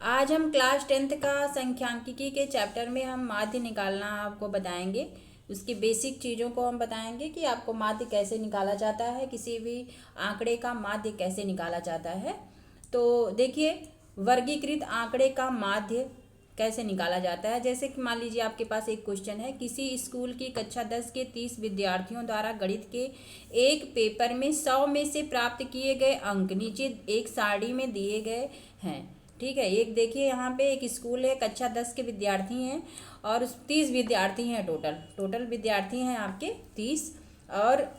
आज हम class 10th का संख्यांकिकी के चैप्टर में हम माध्य निकालना आपको बताएंगे। उसकी बेसिक चीज़ों को हम बताएंगे कि आपको माध्य कैसे निकाला जाता है, किसी भी आंकड़े का माध्य कैसे निकाला जाता है। तो देखिए, वर्गीकृत आंकड़े का माध्य कैसे निकाला जाता है। जैसे कि मान लीजिए आपके पास एक क्वेश्चन है, किसी स्कूल की कक्षा 10 के 30 विद्यार्थियों द्वारा गणित के एक पेपर में 100 में से प्राप्त किए गए अंक नीचे एक सारणी में दिए गए हैं। ठीक है, एक देखिए यहाँ पे एक स्कूल है, कक्षा 10 के विद्यार्थी हैं और 30 विद्यार्थी हैं। टोटल विद्यार्थी हैं आपके 30। और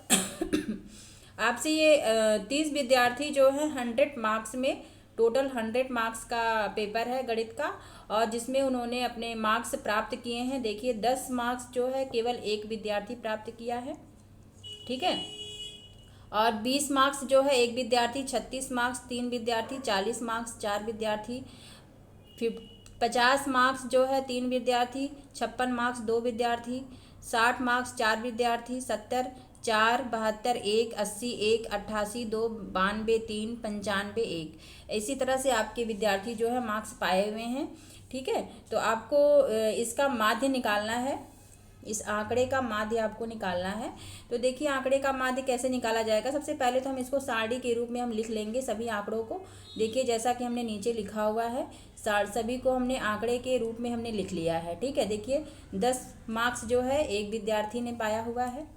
आपसे ये 30 विद्यार्थी जो है 100 मार्क्स में, टोटल 100 मार्क्स का पेपर है गणित का, और जिसमें उन्होंने अपने मार्क्स प्राप्त किए हैं। देखिए 10 मार्क्स जो है केवल एक विद्यार्थी प्राप्त किया है। ठीक है, और 20 मार्क्स जो है एक विद्यार्थी, 36 मार्क्स 3 विद्यार्थी, 40 मार्क्स 4 विद्यार्थी, 50 मार्क्स जो है 3 विद्यार्थी, 56 मार्क्स 2 विद्यार्थी, 60 मार्क्स 4 विद्यार्थी, 70 4, 72 1, 80 1, 88 2, 92 3, 95 1। इसी तरह से आपके विद्यार्थी जो है मार्क्स पाए हुए हैं। ठीक है, तो आपको इसका माध्य निकालना है, इस आंकड़े का माध्य आपको निकालना है। तो देखिए आंकड़े का माध्य कैसे निकाला जाएगा। सबसे पहले तो हम इसको सारणी के रूप में हम लिख लेंगे सभी आंकड़ों को। देखिए जैसा कि हमने नीचे लिखा हुआ है, सभी को हमने आंकड़े के रूप में हमने लिख लिया है। ठीक है, देखिए 10 मार्क्स जो है एक विद्यार्थी ने पाया हुआ है,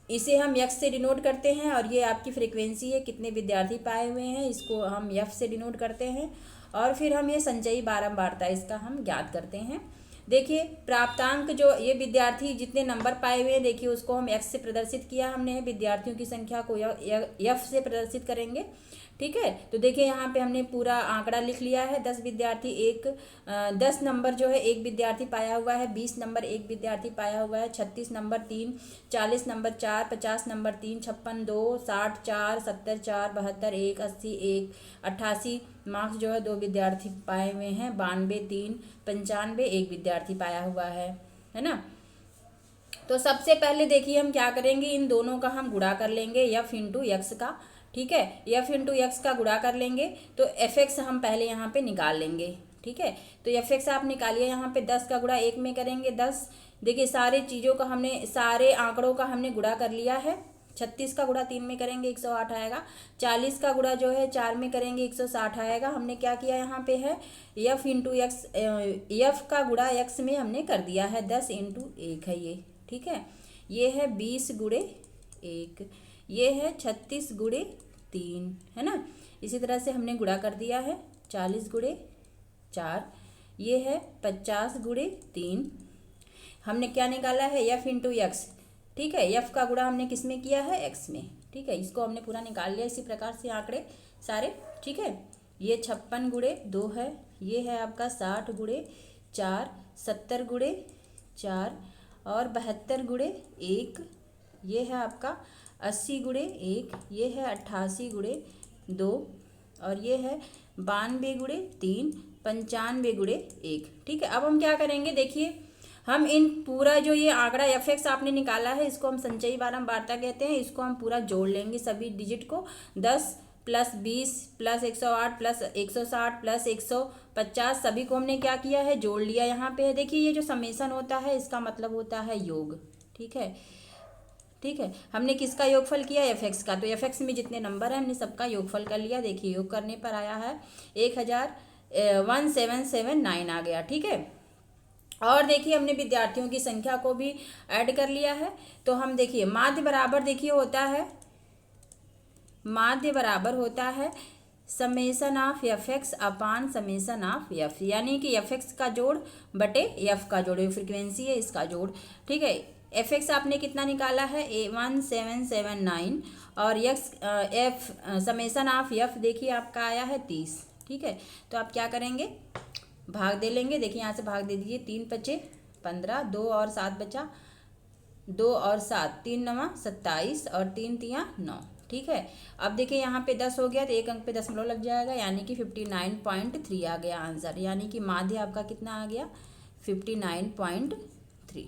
इसे हम यक्स से डिनोट करते हैं। और ये आपकी फ्रीक्वेंसी है, कितने विद्यार्थी पाए हुए हैं, इसको हम यफ से डिनोट करते हैं। और फिर हम ये संचयी बारंबारता इसका हम ज्ञात करते हैं। देखिए प्राप्तांक जो ये विद्यार्थी जितने नंबर पाए हुए हैं, देखिए उसको हम एक्स से प्रदर्शित किया हमने, विद्यार्थियों की संख्या को यफ से प्रदर्शित करेंगे। ठीक है, तो देखिए यहाँ पे हमने पूरा आंकड़ा लिख लिया है। 10 विद्यार्थी 10 नंबर जो है एक विद्यार्थी पाया हुआ है, 20 नंबर एक विद्यार्थी पाया हुआ है, 36 नंबर 3, 40 नंबर 4, 50 नंबर 3, 56 2, 60 4, 70 4, 72 1, 80 1, 88 मार्क्स जो है 2 विद्यार्थी पाए हुए हैं, 92 3, 95 1 विद्यार्थी पाया हुआ है ना। तो सबसे पहले देखिए हम क्या करेंगे, इन दोनों का हम गुणा कर लेंगे, यफ इंटू यक्स का। ठीक है, यफ इंटू यक्स का गुणा कर लेंगे तो एफ एक्स हम पहले यहाँ पे निकाल लेंगे। ठीक है, तो एफ एक्स आप निकालिए, यहाँ पे 10 का गुणा 1 में करेंगे 10। देखिए सारे चीज़ों का हमने, सारे आंकड़ों का हमने गुणा कर लिया है। 36 का गुणा 3 में करेंगे 108 आएगा। 40 का गुणा जो है 4 में करेंगे 160 आएगा। हमने क्या किया यहाँ पे है, यफ इंटू यक्स, यफ का गुणा यक्स में हमने कर दिया है, 10 इंटू 1 है ये। ठीक है, ये है 20 गुणे 1, ये है 36 गुणे 3, है ना। इसी तरह से हमने गुणा कर दिया है, 40 गुणे 4, ये है 50 गुणे 3। हमने क्या निकाला है, यफ इंटू यक्स। ठीक है, यफ का गुणा हमने किस में किया है, एक्स में। ठीक है, इसको हमने पूरा निकाल लिया। इसी प्रकार से आंकड़े सारे। ठीक है, ये 56 गुणे 2 है, ये है आपका 60 गुणे 4, 70 गुणे 4 और 72 गुणे 1, ये है आपका 80 गुणे 1, ये है 88 गुणे 2 और ये है 92 गुणे 3, 95 गुणे 1। ठीक है, अब हम क्या करेंगे, देखिए हम इन पूरा जो ये आंकड़ा एफ एक्स आपने निकाला है, इसको हम संचयी बारंबारता कहते हैं। इसको हम पूरा जोड़ लेंगे सभी डिजिट को, 10 प्लस 20 प्लस 108 प्लस 160 प्लस 150, सभी को हमने क्या किया है, जोड़ लिया। यहाँ पे है देखिए, ये जो समेसन होता है इसका मतलब होता है योग। ठीक है, ठीक है, हमने किसका योगफल किया, एफ एक्स का। तो एफ एक्स में जितने नंबर हैं हमने सबका योगफल कर लिया। देखिए योग करने पर आया है 1779 आ गया। ठीक है, और देखिए हमने विद्यार्थियों की संख्या को भी ऐड कर लिया है। तो हम देखिए माध्य बराबर देखिए होता है, माध्य बराबर होता है summation of F x upon summation of F, यानी कि एफ एक्स का जोड़ बटे एफ का जोड़, फ्रीक्वेंसी है इसका जोड़। ठीक है, एफ एक्स आपने कितना निकाला है, 1779 और x F summation of F देखिए आपका आया है 30। ठीक है, तो आप क्या करेंगे, भाग दे लेंगे। देखिए यहाँ से भाग दे दीजिए, 3 बचे 15, 2 और 7 बचा, 2 और 7 3 9 27 और 3 तियाँ 9। ठीक है, अब देखिए यहाँ पे 10 हो गया तो एक अंक पे दशमलव लग जाएगा, यानी कि 59.3 आ गया आंसर, यानी कि माध्य आपका कितना आ गया, 59.3।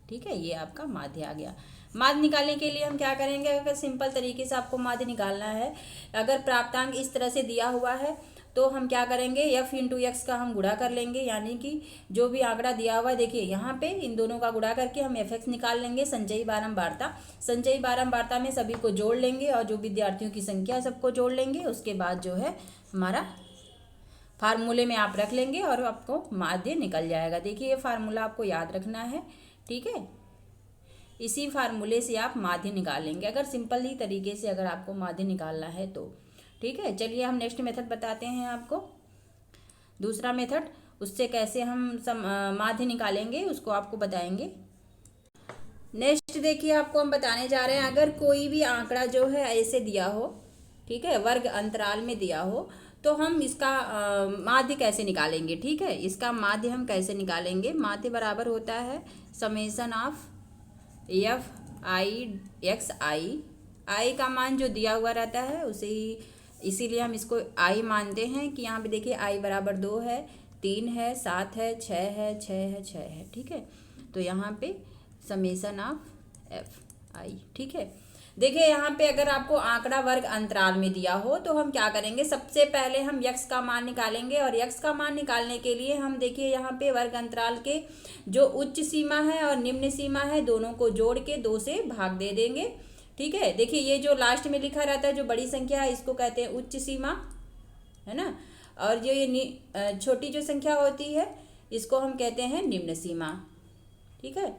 ठीक है, ये आपका माध्य आ गया। माध्य निकालने के लिए हम क्या करेंगे, अगर सिंपल तरीके से आपको माध्य निकालना है, अगर प्राप्तांक इस तरह से दिया हुआ है तो हम क्या करेंगे, f इंटू एक्स का हम गुणा कर लेंगे, यानी कि जो भी आंकड़ा दिया हुआ है देखिए यहाँ पे इन दोनों का गुणा करके हम एफ एक्स निकाल लेंगे। संचयी बारंबारता में सभी को जोड़ लेंगे और जो विद्यार्थियों की संख्या सबको जोड़ लेंगे। उसके बाद जो है हमारा फार्मूले में आप रख लेंगे और आपको माध्य निकल जाएगा। देखिए ये फार्मूला आपको याद रखना है, ठीक है। इसी फार्मूले से आप माध्य निकालेंगे, अगर सिंपल ही तरीके से अगर आपको माध्य निकालना है तो, ठीक है। चलिए हम नेक्स्ट मेथड बताते हैं आपको, दूसरा मेथड, उससे कैसे हम माध्य निकालेंगे उसको आपको बताएंगे। नेक्स्ट देखिए आपको हम बताने जा रहे हैं, अगर कोई भी आंकड़ा जो है ऐसे दिया हो, ठीक है, वर्ग अंतराल में दिया हो, तो हम इसका माध्य कैसे निकालेंगे, ठीक है। इसका माध्य हम कैसे निकालेंगे, माध्य बराबर होता है summation of F I X I का मान जो दिया हुआ रहता है उसे ही, इसीलिए हम इसको आई मानते हैं कि यहाँ पे देखिए आई बराबर 2 है, 3 है, 7 है, 6 है, 6 है, 6 है, ठीक है। तो यहाँ पे समेसन ऑफ एफ आई, ठीक है। देखिए यहाँ पे अगर आपको आंकड़ा वर्ग अंतराल में दिया हो तो हम क्या करेंगे, सबसे पहले हम यक्स का मान निकालेंगे और यक्स का मान निकालने के लिए हम देखिए यहाँ पे वर्ग अंतराल के जो उच्च सीमा है और निम्न सीमा है दोनों को जोड़ के 2 से भाग दे देंगे, ठीक है। देखिए ये जो लास्ट में लिखा रहता है जो बड़ी संख्या है इसको कहते हैं उच्च सीमा, है ना, और जो ये छोटी जो संख्या होती है इसको हम कहते हैं निम्न सीमा, ठीक है,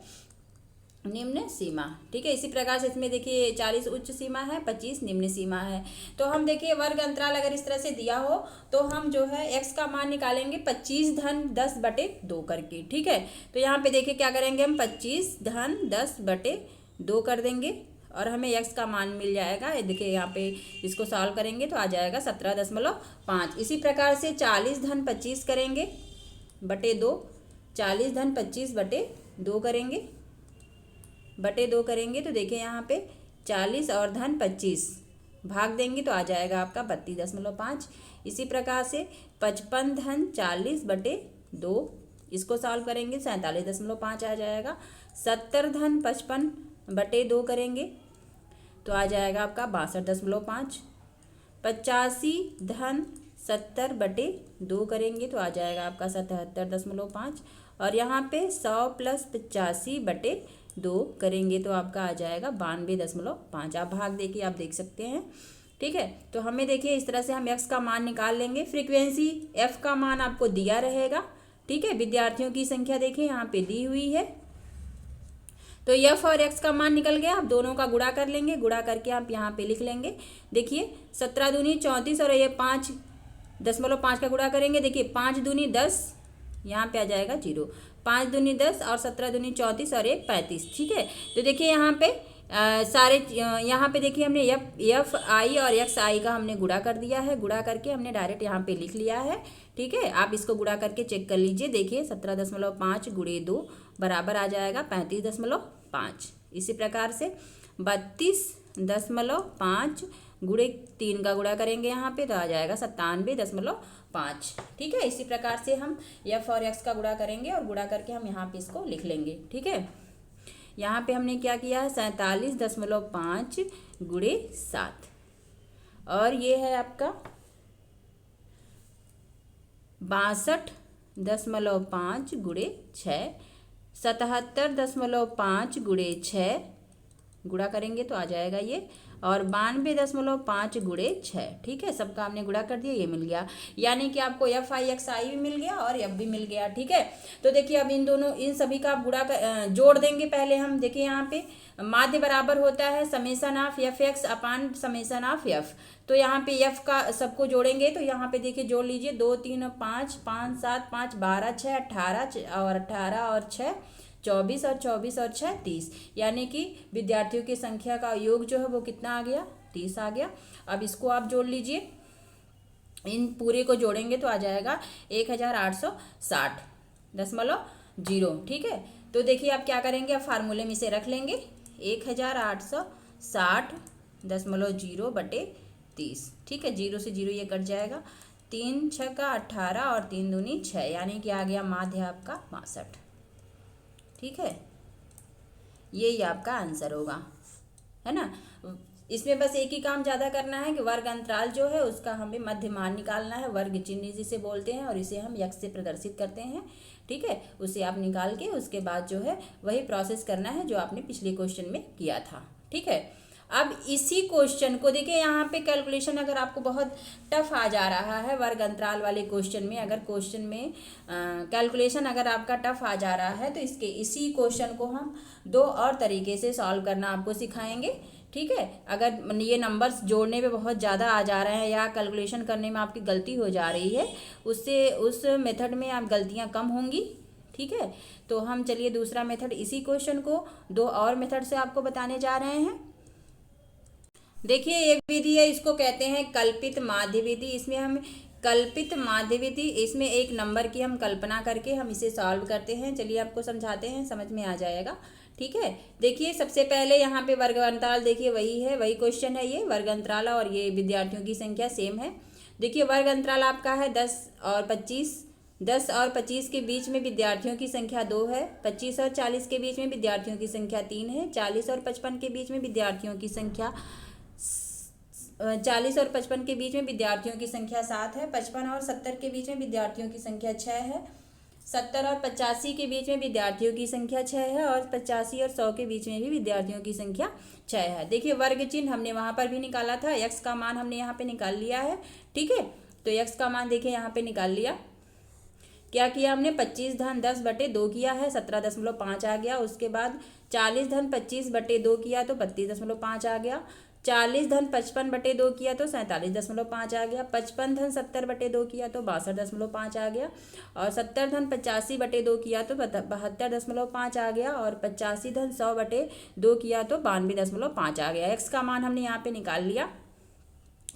निम्न सीमा, ठीक है। इसी प्रकार से इसमें देखिए 40 उच्च सीमा है, 25 निम्न सीमा है। तो हम देखिए वर्ग अंतराल अगर इस तरह से दिया हो तो हम जो है x का मान निकालेंगे 25 धन 10 बटे 2 करके, ठीक है। तो यहाँ पे देखिए क्या करेंगे हम 25 धन 10 बटे 2 कर देंगे और हमें x का मान मिल जाएगा। देखिए यहाँ पे इसको सॉल्व करेंगे तो आ जाएगा 17.5। इसी प्रकार से 40 धन 25 करेंगे बटे 2, 40 धन 25 बटे 2 करेंगे बटे 2 करेंगे तो देखिए यहाँ पे 40 और धन 25 भाग देंगे तो आ जाएगा आपका 32.5। इसी प्रकार से 55 धन 40 बटे 2, इसको सॉल्व करेंगे 47.5 आ जाएगा। 70 धन 55 बटे 2 करेंगे तो आ जाएगा आपका 62.5। 85 धन 70 बटे 2 करेंगे तो आ जाएगा आपका 77.5। और यहाँ पे 100 प्लस 85 बटे 2 करेंगे तो आपका आ जाएगा 92.5। आप भाग देखिए आप देख सकते हैं, ठीक है। तो हमें देखिए इस तरह से हम x का मान निकाल लेंगे। फ्रीक्वेंसी f का मान आपको दिया रहेगा, ठीक है। विद्यार्थियों की संख्या देखिए यहाँ पे दी हुई है, तो f और x का मान निकल गया। आप दोनों का गुणा कर लेंगे, गुणा करके आप यहाँ पे लिख लेंगे। देखिए 17 दूनी 34 और ये 5.5 का गुणा करेंगे, देखिए 5 दूनी 10, यहाँ पे आ जाएगा 0, 5 दूनी 10 और 17 दूनी 34 और 1 35, ठीक है। तो देखिए यहाँ पे यहाँ पे देखिए हमने एफ आई और एक्स आई का हमने गुणा कर दिया है, गुणा करके हमने डायरेक्ट यहाँ पे लिख लिया है, ठीक है। आप इसको गुणा करके चेक कर लीजिए, देखिए 17.5 गुणे 2 बराबर आ जाएगा 35.5। इसी प्रकार से 32.5 गुणे 3 का गुणा करेंगे यहाँ पे तो आ जाएगा 97.5, ठीक है। इसी प्रकार से हम f और x का गुणा करेंगे और गुणा करके हम यहाँ पे इसको लिख लेंगे, ठीक है। यहाँ पे हमने क्या किया है 47.5 गुणे 7 और ये है आपका 62.5 गुणे 6, 77.5 गुणे 6 गुणा करेंगे तो आ जाएगा ये, और 92.5 गुणे 6, ठीक है। सबका हमने गुणा कर दिया, ये मिल गया, यानी कि आपको एफ आई एक्स आई भी मिल गया और एफ भी मिल गया, ठीक है। तो देखिए अब इन सभी का आप गुणा जोड़ देंगे। पहले हम देखिए यहाँ पे माध्य बराबर होता है summation of F x upon summation of F, तो यहाँ पे एफ का सबको जोड़ेंगे तो यहाँ पे देखिए जोड़ लीजिए 2 3 5 5 7 5 12 6 18 और 18 और 6 24 और 24 और 6 30, यानी कि विद्यार्थियों की संख्या का योग जो है वो कितना आ गया 30 आ गया। अब इसको आप जोड़ लीजिए, इन पूरे को जोड़ेंगे तो आ जाएगा 1860.0, ठीक है। तो देखिए आप क्या करेंगे, आप फार्मूले में से रख लेंगे 1860.0 बटे 30, ठीक है। 0 से 0 ये कट जाएगा, 3 6 का 18 और 3 दूनी 6, यानी कि आ गया माध्य आपका 62, ठीक है। यही आपका आंसर होगा, है ना। इसमें बस एक ही काम ज़्यादा करना है कि वर्ग अंतराल जो है उसका हमें मध्य मान निकालना है, वर्ग चिन्ह जिसे बोलते हैं, और इसे हम यक्ष से प्रदर्शित करते हैं। ठीक है, उसे आप निकाल के उसके बाद जो है वही प्रोसेस करना है जो आपने पिछले क्वेश्चन में किया था। ठीक है, अब इसी क्वेश्चन को देखिए, यहाँ पे कैलकुलेशन अगर आपको बहुत टफ आ जा रहा है वर्ग अंतराल वाले क्वेश्चन में, अगर क्वेश्चन में कैलकुलेशन अगर आपका टफ आ जा रहा है तो इसी क्वेश्चन को हम दो और तरीके से सॉल्व करना आपको सिखाएंगे। ठीक है, अगर ये नंबर्स जोड़ने पे बहुत ज़्यादा आ जा रहे हैं या कैलकुलेशन करने में आपकी गलती हो जा रही है, उससे उस मेथड में आप गलतियाँ कम होंगी। ठीक है, तो हम चलिए दूसरा मेथड, इसी क्वेश्चन को दो और मेथड से आपको बताने जा रहे हैं। देखिए ये विधि है, इसको कहते हैं कल्पित माध्य विधि। इसमें हम कल्पित माध्य विधि, इसमें एक नंबर की हम कल्पना करके हम इसे सॉल्व करते हैं। चलिए आपको समझाते हैं, समझ में आ जाएगा। ठीक है, देखिए सबसे पहले यहाँ पे वर्ग अंतराल, देखिए वही है, वही क्वेश्चन है, ये वर्ग अंतराल और ये विद्यार्थियों की संख्या सेम है। देखिए वर्ग अंतराल आपका है 10 और 25, 10 और 25 के बीच में विद्यार्थियों की संख्या 2 है, 25 और 40 के बीच में विद्यार्थियों की संख्या 3 है, 40 और 55 के बीच में विद्यार्थियों की संख्या 40 और 55 के बीच में विद्यार्थियों की संख्या 7 है, 55 और 70 के बीच में विद्यार्थियों की संख्या 6 है, 70 और 85 के बीच में विद्यार्थियों की संख्या 6 है, और 85 और 100 के बीच में भी विद्यार्थियों की संख्या 6 है। देखिए वर्ग चिन्ह हमने वहाँ पर भी निकाला था, x का मान हमने यहाँ पे निकाल लिया है। ठीक है, तो x का मान देखिए यहाँ पे निकाल लिया। क्या किया हमने, 25 धन 10/2 किया है, 17.5 आ गया। उसके बाद 40 धन 25/2 किया तो 32.5 आ गया। 40 धन 55/2 किया तो 47.5 आ गया। 55 धन 70/2 किया तो 62.5 आ गया। और 70 धन 85/2 किया तो 72.5 आ गया। और 85 धन 100/2 किया तो 92.5 आ गया। x का मान हमने यहाँ पे निकाल लिया।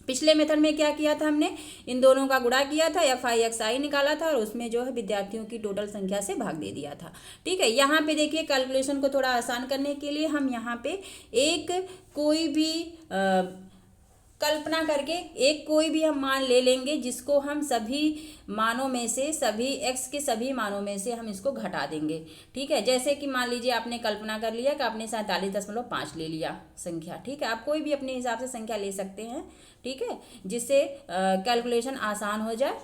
पिछले मेथड में क्या किया था, हमने इन दोनों का गुणा किया था, FI निकाला था, और उसमें जो है विद्यार्थियों की टोटल संख्या से भाग दे दिया था। ठीक है, यहाँ पे देखिए कैलकुलेशन को थोड़ा आसान करने के लिए हम यहाँ पे एक कोई भी कल्पना करके एक कोई भी हम मान ले लेंगे, जिसको हम सभी मानों में से, सभी x के सभी मानों में से हम इसको घटा देंगे। ठीक है, जैसे कि मान लीजिए आपने कल्पना कर लिया कि आपने 47.5 ले लिया संख्या। ठीक है, आप कोई भी अपने हिसाब से संख्या ले सकते हैं। ठीक है, जिससे कैलकुलेशन आसान हो जाए।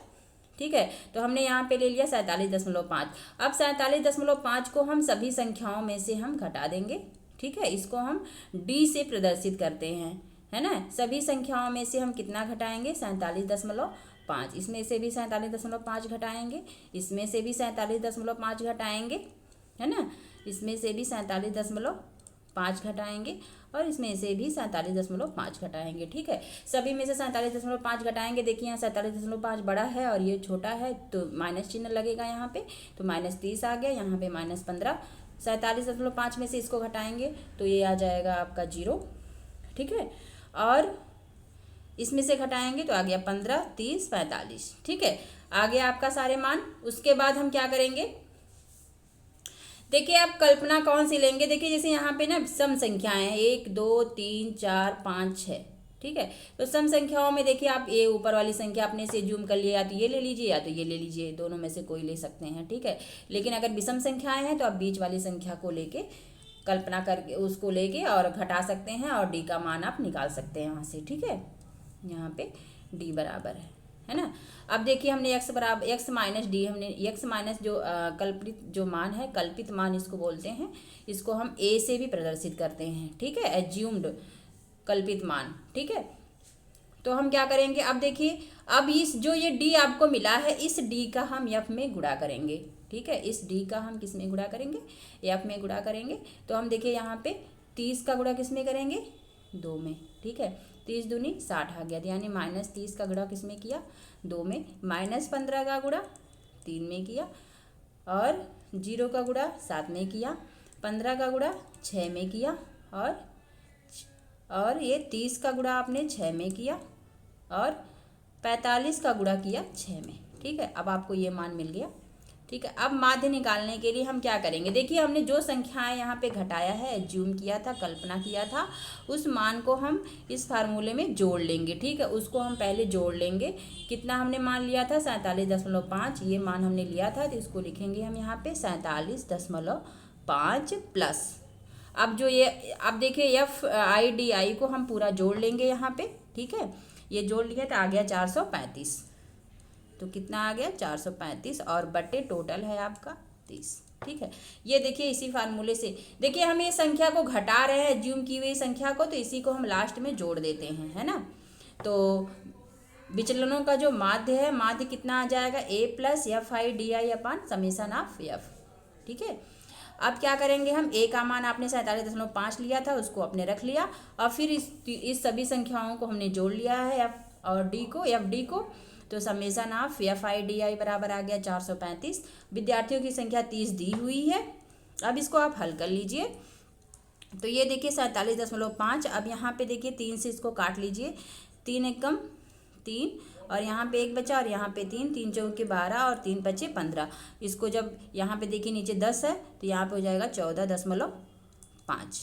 ठीक है, तो हमने यहाँ पे ले लिया 47.5। अब 47.5 को हम सभी संख्याओं में से हम घटा देंगे। ठीक है, इसको हम d से प्रदर्शित करते हैं, है ना। सभी संख्याओं में से हम कितना घटाएंगे, 47.5। इसमें से भी 47.5 घटाएंगे, इसमें से भी 47.5 घटाएंगे, है ना। इसमें से भी 47.5 घटाएंगे, और इसमें से भी 47.5 घटाएंगे। ठीक है, सभी में से 47.5 घटाएंगे। देखिए यहाँ 47.5 बड़ा है और ये छोटा है, तो माइनस चिन्ह लगेगा यहाँ पे, तो -30 आ गया, यहाँ पे -15। 47.5 में से इसको घटाएंगे तो ये आ जाएगा आपका 0। ठीक है, और इसमें से घटाएंगे तो आ गया 15, 30, 45। ठीक है, आ गया आपका सारे मान। उसके बाद हम क्या करेंगे, देखिए आप कल्पना कौन सी लेंगे। देखिए जैसे यहाँ पे ना सम संख्याएं हैं, 1, 2, 3, 4, 5, 6। ठीक है, तो सम संख्याओं में देखिए आप ये ऊपर वाली संख्या अपने से जूम कर लिए, या तो ये ले लीजिए या तो ये ले लीजिए, दोनों में से कोई ले सकते हैं। ठीक है, लेकिन अगर विषम संख्याएं हैं तो आप बीच वाली संख्या को लेके कल्पना करके उसको लेके और घटा सकते हैं, और d का मान आप निकाल सकते हैं यहाँ से। ठीक है, यहाँ पे d बराबर है ना। अब देखिए हमने x माइनस d, हमने x माइनस जो कल्पित जो मान है, कल्पित मान इसको बोलते हैं, इसको हम a से भी प्रदर्शित करते हैं। ठीक है, एज्यूम्ड कल्पित मान। ठीक है, तो हम क्या करेंगे, अब देखिए अब इस जो ये d आपको मिला है, इस d का हम f में गुणा करेंगे। ठीक है, इस d का हम किस में गुणा करेंगे, f में गुणा करेंगे। तो हम देखिए यहाँ पे 30 का गुणा किस में करेंगे, 2 में। ठीक है, 30 दूनी 60 आ गया, यानी -30 का गुणा किस में किया, 2 में। -15 का गुणा 3 में किया, और 0 का गुणा 7 में किया, 15 का गुणा 6 में किया, और ये 30 का गुणा आपने 6 में किया, और 45 का गुणा किया 6 में। ठीक है, अब आपको ये मान मिल गया। ठीक है, अब माध्य निकालने के लिए हम क्या करेंगे, देखिए हमने जो संख्याएं यहाँ पे घटाया है, एज्यूम किया था, कल्पना किया था, उस मान को हम इस फार्मूले में जोड़ लेंगे। ठीक है, उसको हम पहले जोड़ लेंगे। कितना हमने मान लिया था, 47.5, ये मान हमने लिया था, तो इसको लिखेंगे हम यहाँ पे 47.5 प्लस। अब जो ये अब देखिए एफ आई डी आई को हम पूरा जोड़ लेंगे यहाँ पे, ठीक है। ये जोड़ लिया तो आ गया 435। तो कितना आ गया 435 और बटे टोटल है आपका 30, ठीक है। ये देखिए इसी फार्मूले से देखिए हम ये संख्या को घटा रहे हैं ज्यूम की हुई संख्या को, तो इसी को हम लास्ट में जोड़ देते हैं, है ना। तो विचलनों का जो माध्य है, माध्य कितना आ जाएगा A plus F I D I upon summation of F, ठीक है। अब क्या करेंगे हम, ए का मान आपने 47.5 लिया था, उसको आपने रख लिया और फिर इस सभी संख्याओं को हमने जोड़ लिया है एफ और डी को, एफ डी को। तो summation of F I D आई बराबर आ गया 435। विद्यार्थियों की संख्या 30 दी हुई है। अब इसको आप हल कर लीजिए। तो ये देखिए 47.5, अब यहाँ पे देखिए 3 से इसको काट लीजिए, 3 एकम 3 और यहाँ पे 1 बचा और यहाँ पे 3, 3 चौके 12 और 3 बचे 15। इसको जब यहाँ पे देखिए नीचे 10 है तो यहाँ पे हो जाएगा 14.5,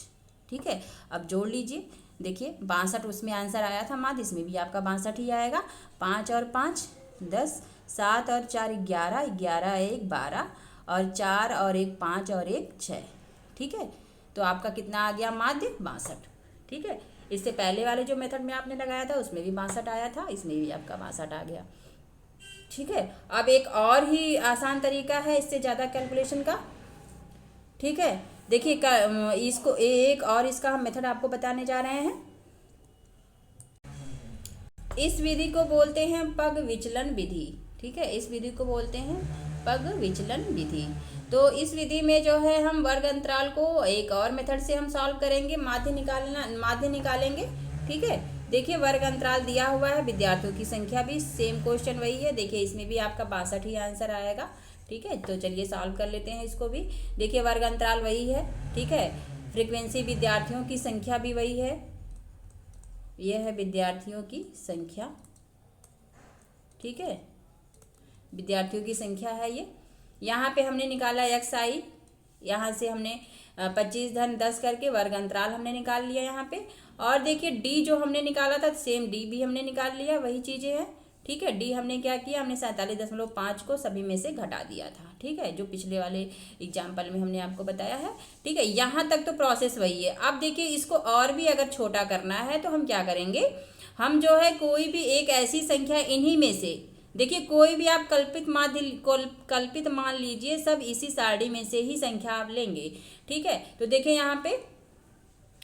ठीक है। अब जोड़ लीजिए, देखिए 62 उसमें आंसर आया था माध्य, इसमें भी आपका 62 ही आएगा। 5 और 5 10, 7 और 4 11, 11 1 12 और 4 और 1 5 और 1 6, ठीक है। तो आपका कितना आ गया माध्य 62, ठीक है। इससे पहले वाले जो मेथड में आपने लगाया था उसमें भी 62 आया था, इसमें भी आपका 62 आ गया, ठीक है। अब एक और ही आसान तरीका है इससे ज़्यादा कैलकुलेशन का, ठीक है। देखिए इसको एक और इसका हम मेथड आपको बताने जा रहे हैं। इस विधि को बोलते हैं पग विचलन विधि, ठीक है। इस विधि को बोलते हैं पग विचलन विधि। तो इस विधि में जो है हम वर्ग अंतराल को एक और मेथड से हम सॉल्व करेंगे, माध्य निकालेंगे, ठीक है। देखिए वर्ग अंतराल दिया हुआ है, विद्यार्थियों की संख्या भी सेम क्वेश्चन वही है। देखिए इसमें भी आपका 62 ही आंसर आएगा, ठीक है। तो चलिए सॉल्व कर लेते हैं इसको भी। देखिए वर्ग अंतराल वही है, ठीक है। फ्रीक्वेंसी विद्यार्थियों की संख्या भी वही है, यह है विद्यार्थियों की संख्या, ठीक है। विद्यार्थियों की संख्या है ये। यहाँ पे हमने निकाला एक्स आई, यहाँ से हमने 25 धन 10 करके वर्ग अंतराल हमने निकाल लिया यहाँ पे। और देखिए डी जो हमने निकाला था सेम डी भी हमने निकाल लिया, वही चीज़ें हैं, ठीक है। डी हमने क्या किया, हमने 47.5 को सभी में से घटा दिया था, ठीक है, जो पिछले वाले एग्जाम्पल में हमने आपको बताया है, ठीक है। यहाँ तक तो प्रोसेस वही है। अब देखिए इसको और भी अगर छोटा करना है तो हम क्या करेंगे, हम जो है कोई भी एक ऐसी संख्या इन्हीं में से, देखिए कोई भी आप कल्पित मान लीजिए, सब इसी सारणी में से ही संख्या आप लेंगे, ठीक है। तो देखिए यहाँ पे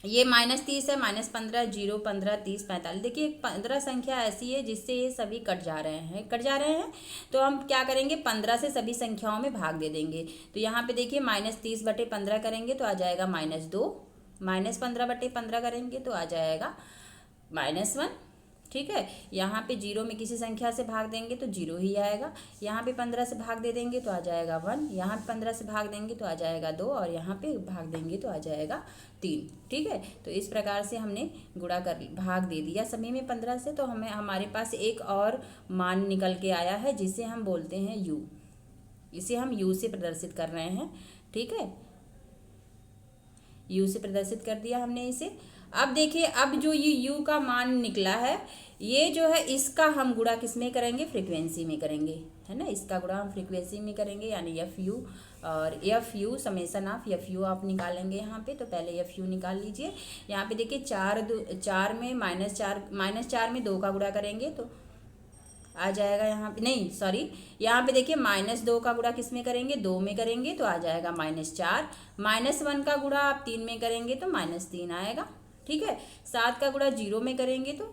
ये -30 है, -15 0 15 30 45। देखिए 15 संख्या ऐसी है जिससे ये सभी कट जा रहे हैं। तो हम क्या करेंगे, 15 से सभी संख्याओं में भाग दे देंगे। तो यहाँ पे देखिए -30/15 करेंगे तो आ जाएगा -2, -15/15 करेंगे तो आ जाएगा -1, ठीक है। यहाँ पे 0 में किसी संख्या से भाग देंगे तो 0 ही आएगा। यहाँ पे 15 से भाग दे देंगे तो आ जाएगा 1, यहाँ पे 15 से भाग देंगे तो आ जाएगा 2 और यहाँ पे भाग देंगे तो आ जाएगा 3, ठीक है। तो इस प्रकार से हमने गुणा कर भाग दे दिया सभी में 15 से। तो हमारे पास एक और मान निकल के आया है जिसे हम बोलते हैं u। इसे हम u से प्रदर्शित कर रहे हैं, ठीक है। u से प्रदर्शित कर दिया हमने इसे। अब देखिए अब जो ये u का मान निकला है, ये जो है इसका हम गुणा किस में करेंगे, फ्रीक्वेंसी में करेंगे, है ना। इसका गुणा हम फ्रीक्वेंसी में करेंगे, यानी एफ यू। और F you summation of F you आप निकालेंगे यहाँ पे। तो पहले एफ यू निकाल लीजिए। यहाँ पे देखिए 4 में -4 में 2 का गुणा करेंगे तो आ जाएगा, यहाँ पे नहीं सॉरी, यहाँ पे देखिए -2 का गुणा किस में करेंगे, 2 में करेंगे तो आ जाएगा -4। -1 का गुणा आप 3 में करेंगे तो -3 आएगा, ठीक है। 7 का गुणा 0 में करेंगे तो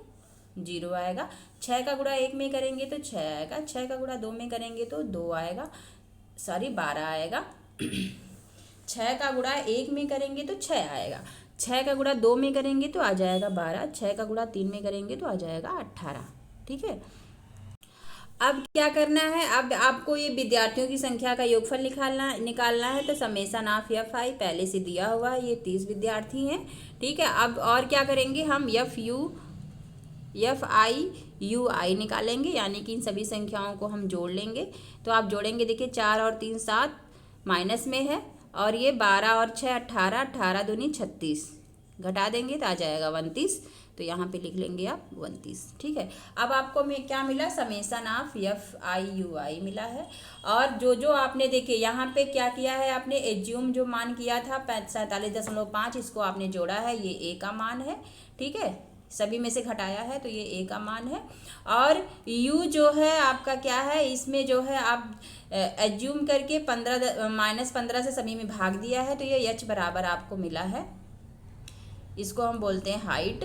0 आएगा। 6 का गुणा 1 में करेंगे तो 6 आएगा। 6 का गुणा 2 में करेंगे तो 2 आएगा, सॉरी 12 आएगा। 6 का गुणा 1 में करेंगे तो 6 आएगा। 6 का गुणा 2 में करेंगे तो आ जाएगा 12। 6 का गुणा 3 में करेंगे तो आ जाएगा 18, ठीक है। अब क्या करना है, अब आपको ये विद्यार्थियों की संख्या का योगफल निकालना है। तो समेसन ऑफ एफ आई पहले से दिया हुआ है, ये 30 विद्यार्थी हैं, ठीक है। अब और क्या करेंगे, हम एफ आई यू आई निकालेंगे, यानी कि इन सभी संख्याओं को हम जोड़ लेंगे। तो आप जोड़ेंगे, देखिए 4 और 3 7 माइनस में है, और ये 12 और 6 18, 18 दूनी 36, घटा देंगे तो आ जाएगा 29। तो यहाँ पे लिख लेंगे आप 29। ठीक है, अब आपको में क्या मिला, समेसन ऑफ FIUI मिला है। और जो जो आपने देखे यहाँ पे क्या किया है, आपने एज्यूम जो मान किया था 47.5, इसको आपने जोड़ा है, ये A का मान है। ठीक है, सभी में से घटाया है तो ये A का मान है। और U जो है आपका क्या है, इसमें जो है आप एज्यूम करके 15 से सभी में भाग दिया है, तो ये H बराबर आपको मिला है, इसको हम बोलते हैं हाइट।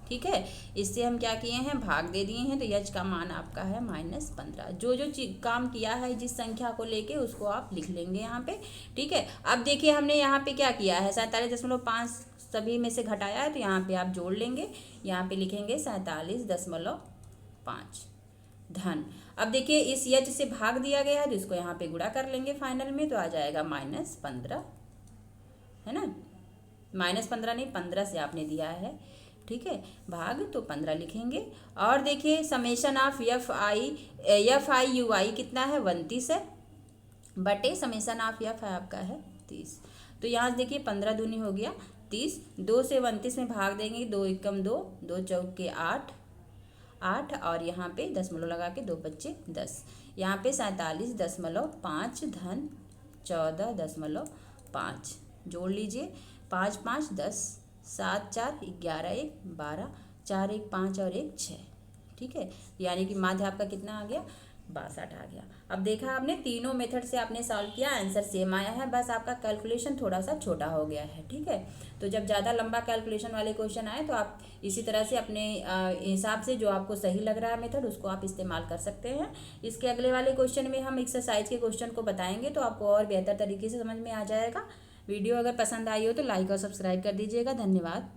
ठीक है, इससे हम क्या किए हैं, भाग दे दिए हैं, तो H का मान आपका है -15। जो जो काम किया है जिस संख्या को लेके उसको आप लिख लेंगे यहाँ पे। ठीक है, अब देखिए हमने यहाँ पे क्या किया है, 47.5 सभी में से घटाया है, तो यहाँ पे आप जोड़ लेंगे, यहाँ पे लिखेंगे 47.5 धन। अब देखिए इस H से भाग दिया गया है, तो इसको यहाँ पे गुणा कर लेंगे फाइनल में, तो आ जाएगा -15, है ना, -15 नहीं 15 से आपने दिया है। ठीक है, भाग तो 15 लिखेंगे। और देखिए समेशन ऑफ FIUI कितना है, 29 है, बटे समेशन ऑफ F आपका है 30। तो यहाँ देखिए 15 दूनी हो गया 30, 2 से 29 में भाग देंगे, 2 एकम 2, 2 चौक के 8, और यहाँ पे दशमलव लगा के 2 बच्चे 10, यहाँ पे 47.5 धन 14.5 जोड़ लीजिए, 5 5 10, 7 4 11 1 12, 4 1 5 और 1 6। ठीक है, यानी कि माध्य आपका कितना आ गया, 62 आ गया। अब देखा आपने तीनों मेथड से आपने सॉल्व किया, आंसर सेम आया है, बस आपका कैलकुलेशन थोड़ा सा छोटा हो गया है। ठीक है, तो जब ज़्यादा लंबा कैलकुलेशन वाले क्वेश्चन आए तो आप इसी तरह से अपने हिसाब से जो आपको सही लग रहा है मेथड उसको आप इस्तेमाल कर सकते हैं। इसके अगले वाले क्वेश्चन में हम एक्सरसाइज के क्वेश्चन को बताएंगे, तो आपको और बेहतर तरीके से समझ में आ जाएगा। वीडियो अगर पसंद आई हो तो लाइक और सब्सक्राइब कर दीजिएगा। धन्यवाद।